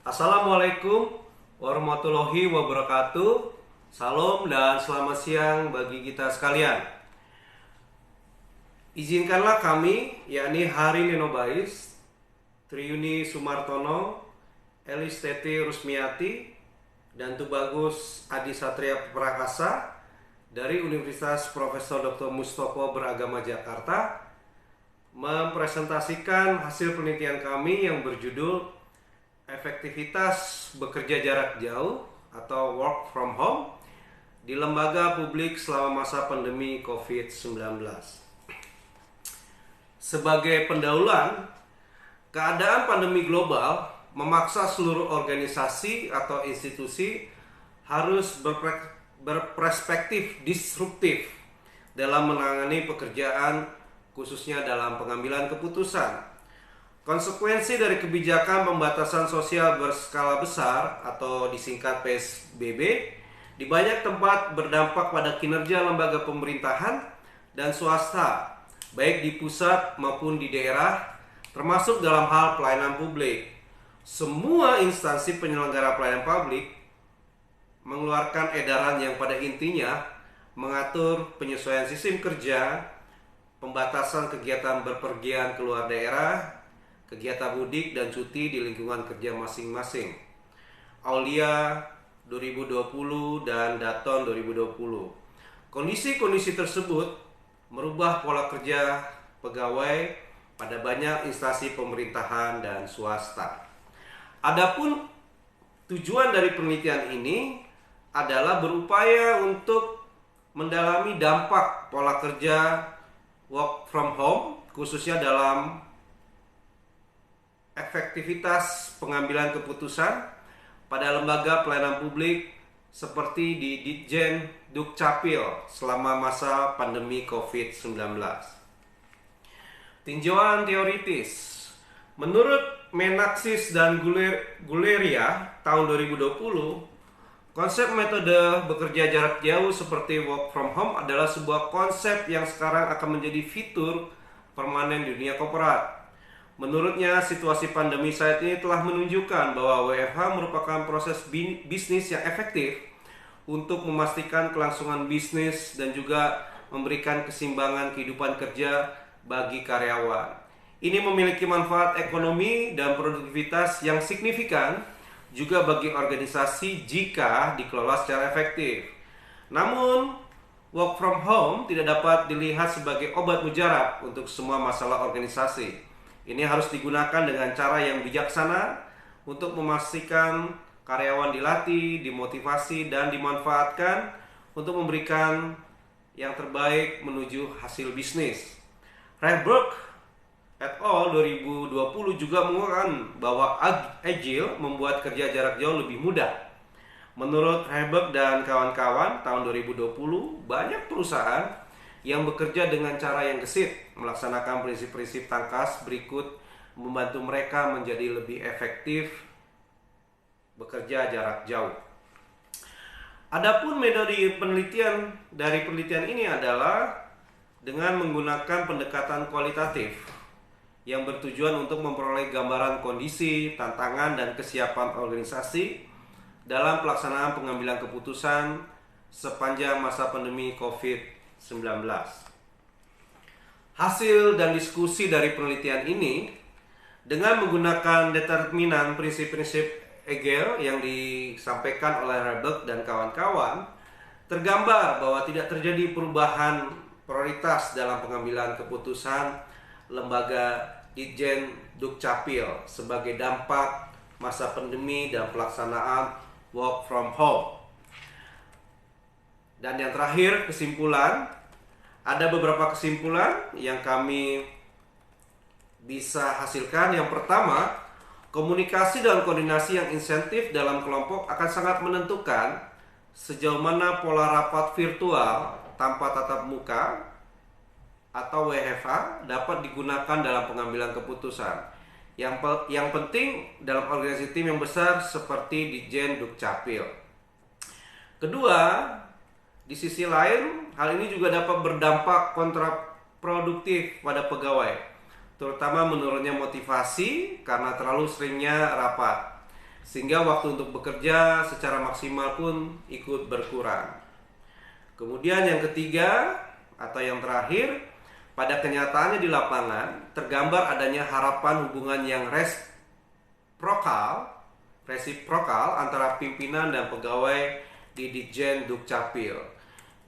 Assalamualaikum warahmatullahi wabarakatuh. Salam dan selamat siang bagi kita sekalian. Izinkanlah kami, yakni Hari Nenobais, Triyuni Sumartono, Elis Teti Rusmiati, dan Tubagus Adi Satria Prakasa dari Universitas Profesor Dr. Mustopo Beragama Jakarta mempresentasikan hasil penelitian kami yang berjudul Efektivitas bekerja jarak jauh atau work from home di lembaga publik selama masa pandemi COVID-19. Sebagai pendahuluan, keadaan pandemi global memaksa seluruh organisasi atau institusi harus berperspektif disruptif dalam menangani pekerjaan, khususnya dalam pengambilan keputusan. Konsekuensi dari kebijakan pembatasan sosial berskala besar atau disingkat PSBB di banyak tempat berdampak pada kinerja lembaga pemerintahan dan swasta, baik di pusat maupun di daerah, termasuk dalam hal pelayanan publik. Semua instansi penyelenggara pelayanan publik mengeluarkan edaran yang pada intinya mengatur penyesuaian sistem kerja, pembatasan kegiatan berpergian keluar daerah, kegiatan mudik dan cuti di lingkungan kerja masing-masing. Aulia 2020 dan Daton 2020. Kondisi-kondisi tersebut merubah pola kerja pegawai pada banyak instansi pemerintahan dan swasta. Adapun tujuan dari penelitian ini adalah berupaya untuk mendalami dampak pola kerja work from home, khususnya dalam efektivitas pengambilan keputusan pada lembaga pelayanan publik seperti di Ditjen Dukcapil selama masa pandemi COVID-19. Tinjauan teoritis. Menurut Menaksis dan Guleria tahun 2020, konsep metode bekerja jarak jauh seperti work from home adalah sebuah konsep yang sekarang akan menjadi fitur permanen di dunia korporat. Menurutnya, situasi pandemi saat ini telah menunjukkan bahwa WFH merupakan proses bisnis yang efektif untuk memastikan kelangsungan bisnis dan juga memberikan keseimbangan kehidupan kerja bagi karyawan. Ini memiliki manfaat ekonomi dan produktivitas yang signifikan juga bagi organisasi jika dikelola secara efektif. Namun, work from home tidak dapat dilihat sebagai obat mujarab untuk semua masalah organisasi. Ini harus digunakan dengan cara yang bijaksana untuk memastikan karyawan dilatih, dimotivasi, dan dimanfaatkan untuk memberikan yang terbaik menuju hasil bisnis. Rehberg et al. 2020 juga mengatakan bahwa Agile membuat kerja jarak jauh lebih mudah. Menurut Rehberg dan kawan-kawan, tahun 2020 banyak perusahaan yang bekerja dengan cara yang gesit, melaksanakan prinsip-prinsip tangkas berikut membantu mereka menjadi lebih efektif bekerja jarak jauh. Adapun metode penelitian dari penelitian ini adalah dengan menggunakan pendekatan kualitatif yang bertujuan untuk memperoleh gambaran kondisi, tantangan, dan kesiapan organisasi dalam pelaksanaan pengambilan keputusan sepanjang masa pandemi COVID-19. Hasil dan diskusi dari penelitian ini dengan menggunakan determinan prinsip-prinsip Agile yang disampaikan oleh Rehberg dan kawan-kawan, tergambar bahwa tidak terjadi perubahan prioritas dalam pengambilan keputusan lembaga Ditjen Dukcapil sebagai dampak masa pandemi dan pelaksanaan work from home. Dan yang terakhir, kesimpulan. Ada beberapa kesimpulan yang kami bisa hasilkan. Yang pertama, komunikasi dan koordinasi yang insentif dalam kelompok akan sangat menentukan sejauh mana pola rapat virtual tanpa tatap muka atau WFH dapat digunakan dalam pengambilan keputusan. Yang penting dalam organisasi tim yang besar seperti Ditjen Dukcapil. Kedua, di sisi lain, hal ini juga dapat berdampak kontraproduktif pada pegawai, terutama menurunnya motivasi karena terlalu seringnya rapat. sehingga waktu untuk bekerja secara maksimal pun ikut berkurang. Kemudian yang ketiga atau yang terakhir, pada kenyataannya di lapangan tergambar adanya harapan hubungan yang resiprokal antara pimpinan dan pegawai di Ditjen Dukcapil.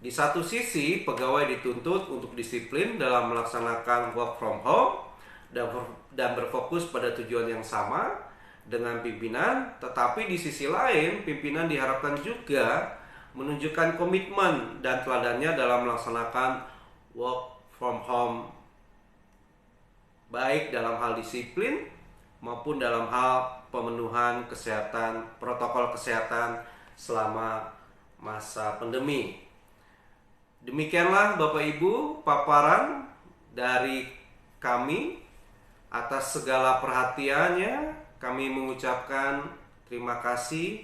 Di satu sisi, pegawai dituntut untuk disiplin dalam melaksanakan work from home dan berfokus pada tujuan yang sama dengan pimpinan, tetapi di sisi lain, pimpinan diharapkan juga menunjukkan komitmen dan teladannya dalam melaksanakan work from home, baik dalam hal disiplin maupun dalam hal pemenuhan protokol kesehatan selama masa pandemi. Demikianlah Bapak Ibu paparan dari kami. Atas segala perhatiannya kami mengucapkan terima kasih.